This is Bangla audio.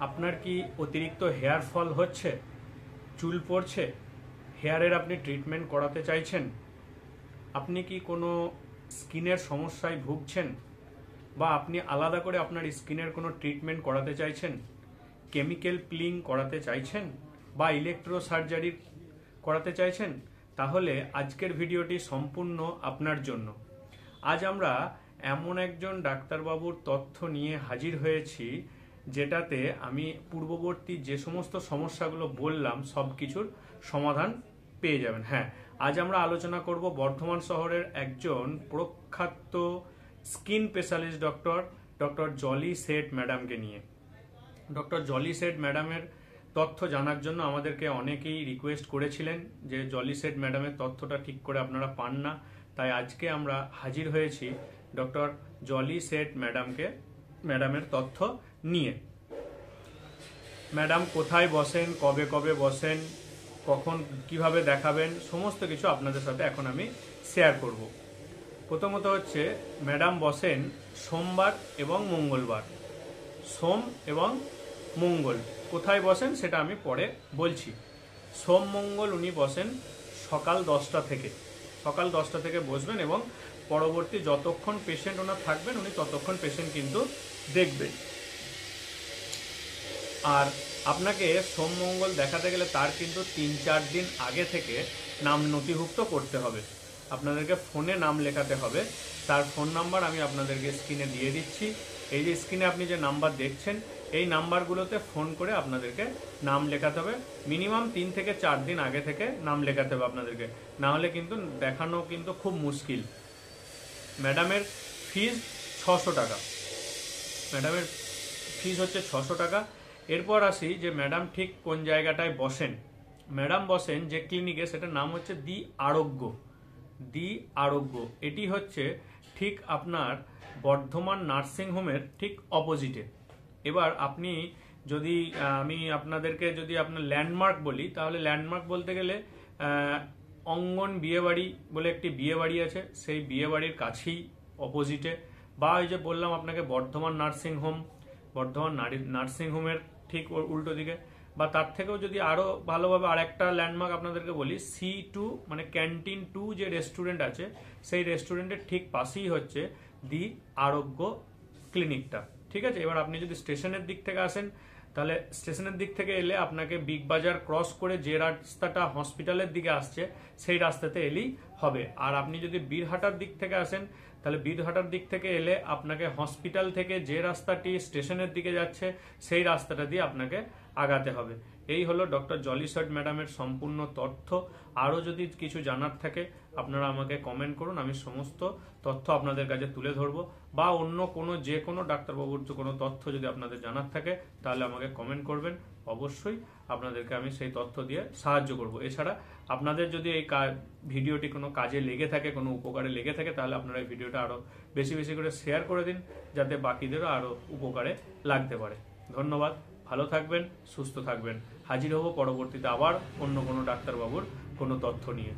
আপনার কি অতিরিক্ত হেয়ার ফল হচ্ছে, চুল পড়ছে, হেয়ারের আপনি ট্রিটমেন্ট করাতে চাইছেন? আপনি কি কোনো স্কিনের সমস্যায় ভুগছেন, বা আপনি আলাদা করে আপনার স্কিনের কোনো ট্রিটমেন্ট করাতে চাইছেন, কেমিক্যাল পিলিং করাতে চাইছেন, বা ইলেকট্রো সার্জারি করাতে চাইছেন? তাহলে আজকের ভিডিওটি সম্পূর্ণ আপনার জন্য। আজ আমরা এমন একজন ডাক্তারবাবুর তথ্য নিয়ে হাজির হয়েছি যেটাতে আমি পূর্ববর্তী যে সমস্ত সমস্যাগুলো বললাম সব কিছুর সমাধান পেয়ে যাবেন। হ্যাঁ, আজ আমরা আলোচনা করব বর্ধমান শহরের একজন প্রখ্যাত skin specialist doctor Jolly Seth ম্যাডামকে নিয়ে। ডক্টর জলি শেঠ ম্যাডামের তথ্য জানার জন্য আমাদেরকে অনেকেই রিকোয়েস্ট করেছিলেন যে জলি শেঠ ম্যাডামের তথ্যটা ঠিক করে আপনারা পান না, তাই আজকে আমরা হাজির হয়েছি ডক্টর জলি শেঠ ম্যাডামের তথ্য নিয়ে। ম্যাডাম কোথায় বসেন, কবে কবে বসেন, কখন কিভাবে দেখাবেন, সমস্ত কিছু আপনাদের সাথে এখন আমি শেয়ার করব। প্রথমত হচ্ছে ম্যাডাম বসেন সোমবার এবং মঙ্গলবার। সোম এবং মঙ্গল কোথায় বসেন সেটা আমি পরে বলছি। সোম মঙ্গল উনি বসেন সকাল 10টা থেকে বসবেন এবং পরবর্তী যতক্ষণ পেশেন্ট ওনার থাকবেন উনি ততক্ষণ পেশেন্ট কিন্তু দেখবেন। আর আপনাকে সোম মঙ্গল দেখাতে গেলে তার কিন্তু 3-4 দিন আগে থেকে নাম নথিভুক্ত করতে হবে। আপনাদেরকে ফোনে নাম লেখাতে হবে। তার ফোন নাম্বার আমি আপনাদেরকে স্ক্রিনে দিয়ে দিচ্ছি। এই যে স্ক্রিনে আপনি যে নাম্বার দেখছেন এই নাম্বারগুলোতে ফোন করে আপনাদেরকে নাম লেখাতে হবে। মিনিমাম 3 থেকে 4 দিন আগে থেকে নাম লেখাতে হবে আপনাদেরকে, না হলে কিন্তু দেখানো কিন্তু খুব মুশকিল। ম্যাডামের ফিজ 600 টাকা। ম্যাডামের ফিজ হচ্ছে 600 টাকা। এরপর আসি যে ম্যাডাম ঠিক কোন জায়গাটায় বসেন। ম্যাডাম বসেন যে ক্লিনিকে, সেটার নাম হচ্ছে দি আরোগ্য। এটি হচ্ছে ঠিক আপনার বর্ধমান নার্সিং হোমের ঠিক অপোজিটে। এবার আপনি যদি আমি আপনাদেরকে যদি আপনার ল্যান্ডমার্ক বলি, তাহলে ল্যান্ডমার্ক বলতে গেলে অঙ্গন বিয়েবাড়ি বলে একটি বিয়েবাড়ি আছে, সেই বিয়েবাড়ির কাছেই অপোজিটে। বা ওই যে বললাম আপনাকে বর্ধমান নার্সিং হোমের ঠিক উল্টো দিকে। বা তার থেকেও যদি আরো ভালোভাবে আরেকটা ল্যান্ডমার্ক আপনাদেরকে বলি, C2 মানে ক্যান্টিন 2 যে রেস্টুরেন্ট আছে সেই রেস্টুরেন্টের ঠিক পাশেই হচ্ছে দি আরোগ্য ক্লিনিকটা। ঠিক আছে, এবার আপনি যদি স্টেশনের দিক থেকে আসেন, তাহলে স্টেশনের দিক থেকে এলে আপনাকে বিগ বাজার ক্রস করে যে রাস্তাটা হসপিটালের দিকে আসছে সেই রাস্তাতে এলেই হবে। আর আপনি যদি বীরহাটার দিক থেকে আসেন, তাহলে বীরহাটার দিক থেকে এলে আপনাকে হসপিটাল থেকে যে রাস্তাটি স্টেশনের দিকে যাচ্ছে সেই রাস্তাটা দিয়ে আপনাকে আগাতে হবে। এই হলো ডক্টর জলি শেঠ ম্যাডামের সম্পূর্ণ তথ্য। আরও যদি কিছু জানার থাকে আপনারা আমাকে কমেন্ট করুন, আমি সমস্ত তথ্য আপনাদের কাছে তুলে ধরবো। বা অন্য কোনো যে কোনো ডাক্তারবাবুর কোনো তথ্য যদি আপনাদের জানার থাকে তাহলে আমাকে কমেন্ট করবেন, অবশ্যই আপনাদেরকে আমি সেই তথ্য দিয়ে সাহায্য করব। এছাড়া আপনাদের যদি এই ভিডিওটি কোনো কাজে লেগে থাকে, কোনো উপকারে লেগে থাকে, তাহলে আপনারা এই ভিডিওটা আরও বেশি বেশি করে শেয়ার করে দিন, যাতে বাকিদেরও আরও উপকারে লাগতে পারে। ধন্যবাদ, ভালো থাকবেন, সুস্থ থাকবেন। হাজির হব পরবর্তীতে আবার অন্য কোনো ডাক্তারবাবুর কোনো তথ্য নিয়ে।